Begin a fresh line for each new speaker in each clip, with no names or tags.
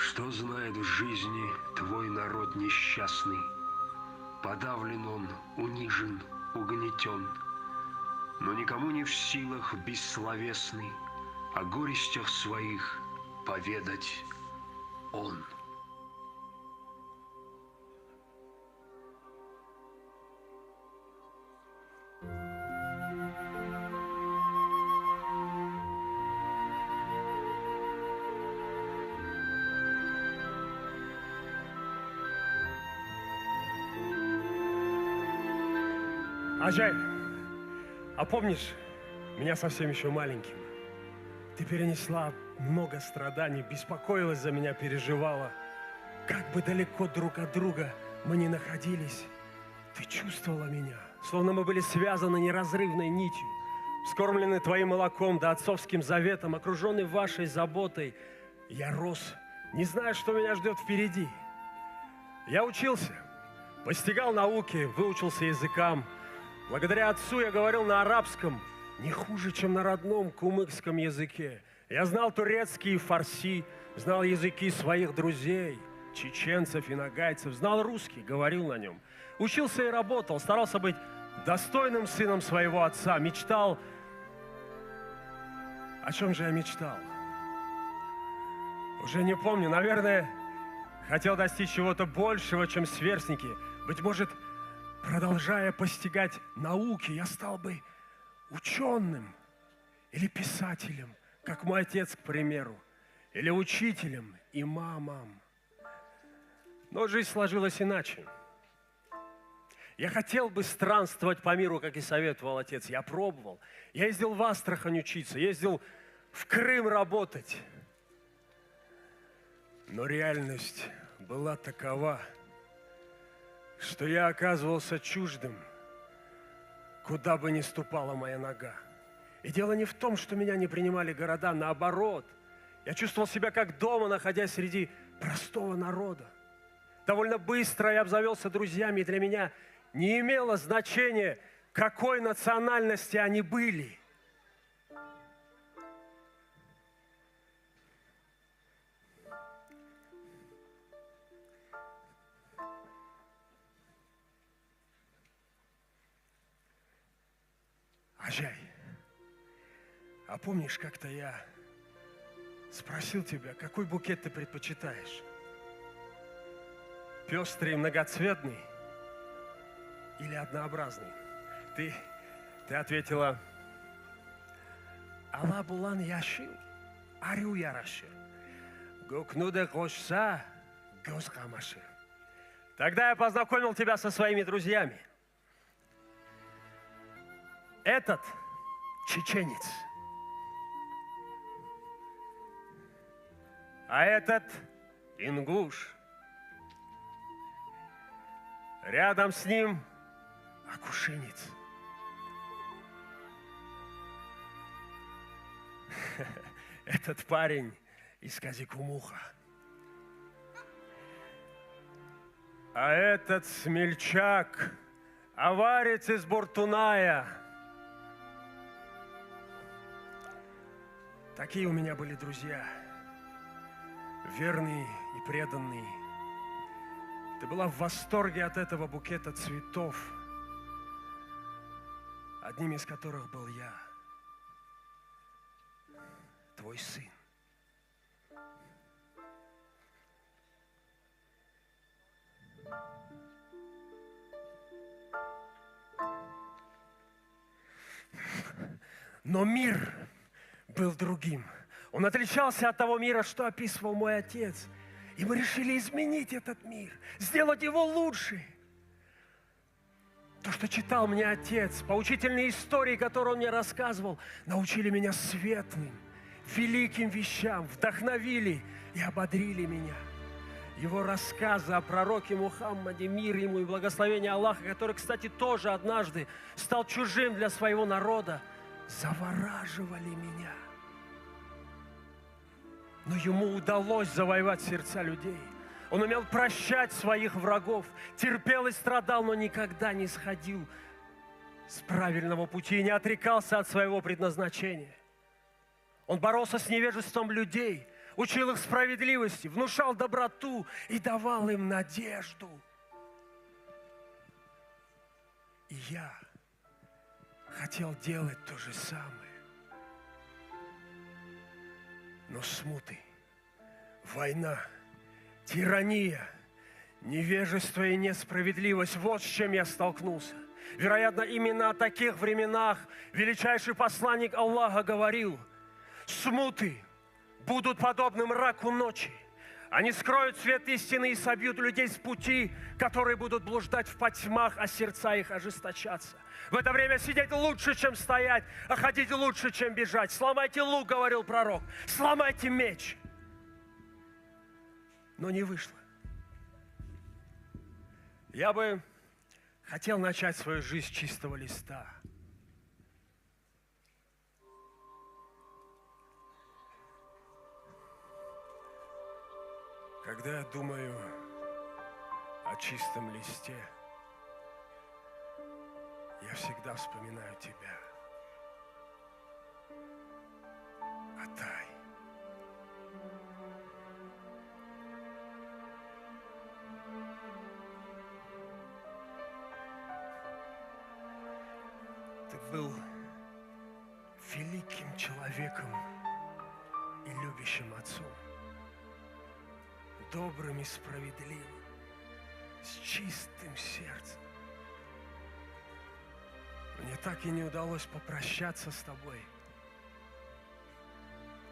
Что знает в жизни твой народ несчастный? Подавлен он, унижен, угнетен, но никому не в силах бессловесный о горестях своих поведать он.
Ажай, а помнишь меня совсем еще маленьким? Ты перенесла много страданий, беспокоилась за меня, переживала. Как бы далеко друг от друга мы ни находились, ты чувствовала меня, словно мы были связаны неразрывной нитью, вскормлены твоим молоком да отцовским заветом, окруженный вашей заботой. Я рос, не зная, что меня ждет впереди. Я учился, постигал науки, выучился языкам. Благодаря отцу я говорил на арабском не хуже, чем на родном кумыкском языке. Я знал турецкий и фарси, знал языки своих друзей, чеченцев и нагайцев, знал русский, говорил на нем. Учился и работал, старался быть достойным сыном своего отца, мечтал. О чем же я мечтал? Уже не помню, наверное, хотел достичь чего-то большего, чем сверстники. Быть может, продолжая постигать науки, я стал бы ученым или писателем, как мой отец, к примеру, или учителем, имамом. Но жизнь сложилась иначе. Я хотел бы странствовать по миру, как и советовал отец. Я пробовал. Я ездил в Астрахань учиться, ездил в Крым работать. Но реальность была такова, что я оказывался чуждым, куда бы ни ступала моя нога. И дело не в том, что меня не принимали города, наоборот. Я чувствовал себя как дома, находясь среди простого народа. Довольно быстро я обзавелся друзьями, и для меня не имело значения, какой национальности они были. Ажай, а помнишь, как-то я спросил тебя, какой букет ты предпочитаешь? Пестрый, многоцветный или однообразный? Ты ответила: Ала булан яшил, арю яраши, гукнуде кошса, гос камаши. Тогда я познакомил тебя со своими друзьями. Этот чеченец, а этот ингуш. Рядом с ним акушинец. Этот парень из Казикумуха. А этот смельчак, аварец из Буртуная. Такие у меня были друзья, верные и преданные. Ты была в восторге от этого букета цветов, одним из которых был я, твой сын. Но мир был другим. Он отличался от того мира, что описывал мой отец. И мы решили изменить этот мир, сделать его лучше. То, что читал мне отец, поучительные истории, которые он мне рассказывал, научили меня светлым, великим вещам, вдохновили и ободрили меня. Его рассказы о пророке Мухаммаде, мир ему и благословение Аллаха, который, кстати, тоже однажды стал чужим для своего народа, завораживали меня. Но ему удалось завоевать сердца людей. Он умел прощать своих врагов, терпел и страдал, но никогда не сходил с правильного пути и не отрекался от своего предназначения. Он боролся с невежеством людей, учил их справедливости, внушал доброту и давал им надежду. И я хотел делать то же самое. Но смуты, война, тирания, невежество и несправедливость – вот с чем я столкнулся. Вероятно, именно о таких временах величайший посланник Аллаха говорил: смуты будут подобны мраку ночи. Они скроют свет истины и собьют людей с пути, которые будут блуждать в потьмах, а сердца их ожесточатся. В это время сидеть лучше, чем стоять, а ходить лучше, чем бежать. Сломайте лук, говорил пророк, сломайте меч. Но не вышло. Я бы хотел начать свою жизнь с чистого листа. Когда я думаю о чистом листе, я всегда вспоминаю тебя, Атай. Ты был великим человеком и любящим отцом, добрым и справедливым, с чистым сердцем. Мне так и не удалось попрощаться с тобой,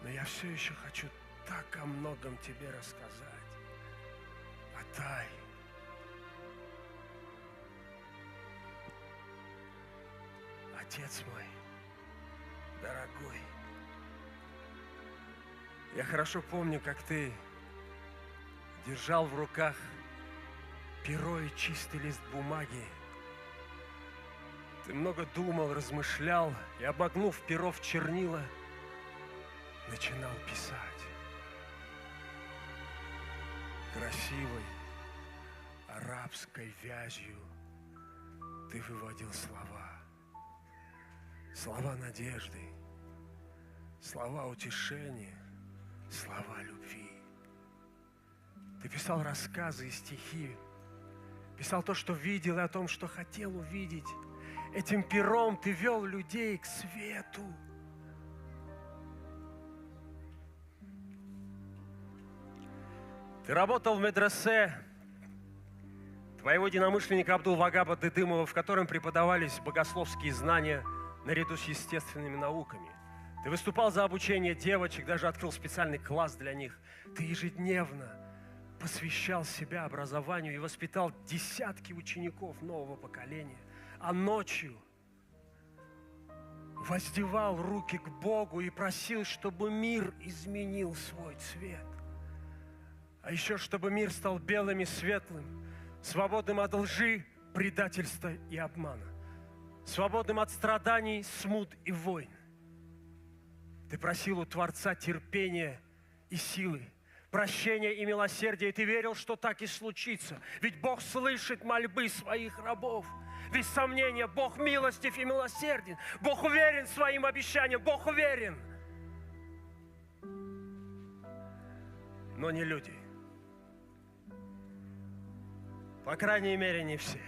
но я все еще хочу так о многом тебе рассказать. Атай. Отец мой, дорогой, я хорошо помню, как ты держал в руках перо и чистый лист бумаги. Ты много думал, размышлял и, обогнув перо в чернила, начинал писать. Красивой арабской вязью ты выводил слова. Слова надежды, слова утешения, слова любви. Ты писал рассказы и стихи, писал то, что видел, и о том, что хотел увидеть. Этим пером ты вел людей к свету. Ты работал в медресе твоего единомышленника Абдул-Вагаба Дыдымова, в котором преподавались богословские знания наряду с естественными науками. Ты выступал за обучение девочек, даже открыл специальный класс для них. Ты ежедневно посвящал себя образованию и воспитал десятки учеников нового поколения. А ночью воздевал руки к Богу и просил, чтобы мир изменил свой цвет. А еще, чтобы мир стал белым и светлым, свободным от лжи, предательства и обмана, свободным от страданий, смут и войн. Ты просил у Творца терпения и силы, прощения и милосердия, и ты верил, что так и случится. Ведь Бог слышит мольбы своих рабов. Без сомнения, Бог милостив и милосерден. Бог уверен своим обещаниям, Бог уверен. Но не люди. По крайней мере, не все.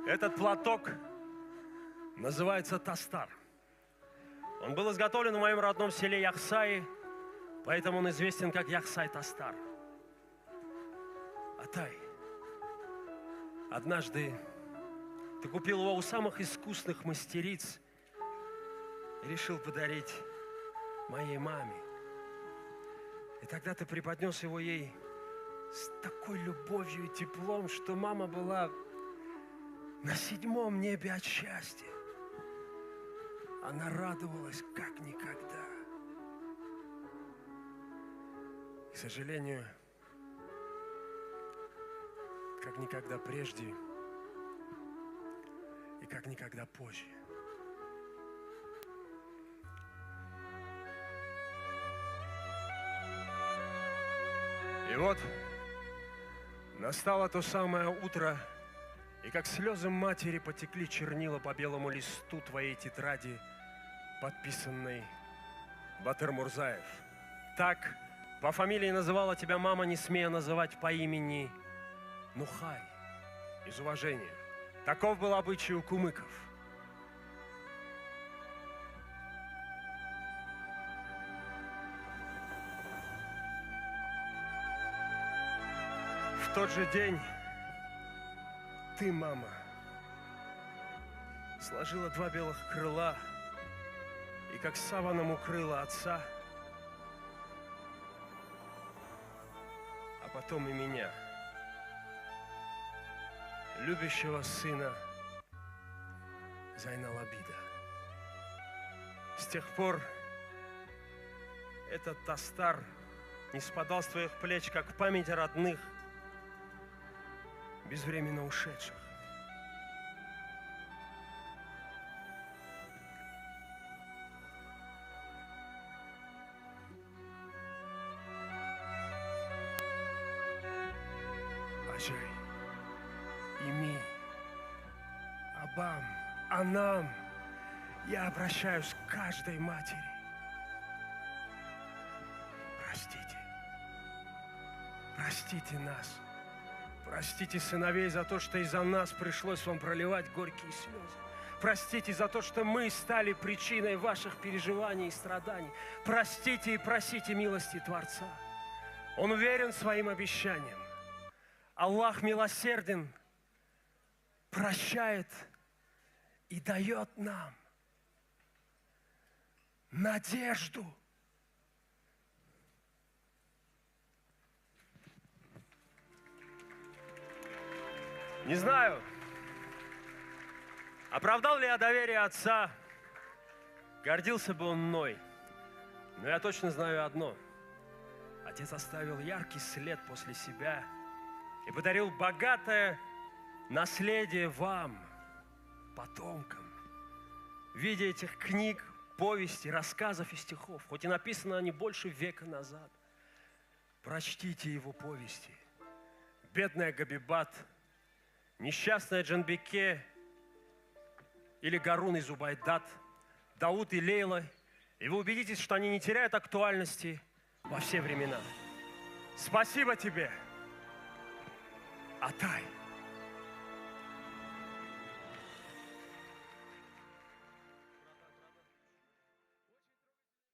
Этот платок называется тастар. Он был изготовлен в моем родном селе Яхсаи, поэтому он известен как Яхсай-тастар. Атай, однажды ты купил его у самых искусных мастериц и решил подарить моей маме. И тогда ты преподнес его ей с такой любовью и теплом, что мама была на 7-м небе от счастья. Она радовалась как никогда. К сожалению, как никогда прежде и как никогда позже. И вот Настало то самое утро, и как слезы матери потекли чернила по белому листу твоей тетради, подписанной Батыр Мурзаев. Так по фамилии называла тебя мама, не смея называть по имени Нухай, из уважения. Таков был обычай у кумыков. В тот же день ты, мама, сложила два белых крыла и как саваном укрыла отца, а потом и меня, любящего сына Зайнал-Абида. С тех пор этот тастар не спадал с твоих плеч, как память о родных, безвременно ушедших. Аджай, Ими, Абам, Анам, я обращаюсь к каждой матери. Простите. Простите нас. Простите сыновей за то, что из-за нас пришлось вам проливать горькие слезы. Простите за то, что мы стали причиной ваших переживаний и страданий. Простите и просите милости Творца. Он верен своим обещаниям. Аллах милосерден, прощает и дает нам надежду. Не знаю, оправдал ли я доверие отца, гордился бы он мной, но я точно знаю одно. Отец оставил яркий след после себя и подарил богатое наследие вам, потомкам, в виде этих книг, повестей, рассказов и стихов, хоть и написаны они больше века назад. Прочтите его повести. Бедная Габибат, несчастная Джанбике или Гарун и Зубайдат, Дауд и Лейла, и вы убедитесь, что они не теряют актуальности во все времена. Спасибо тебе, Атай.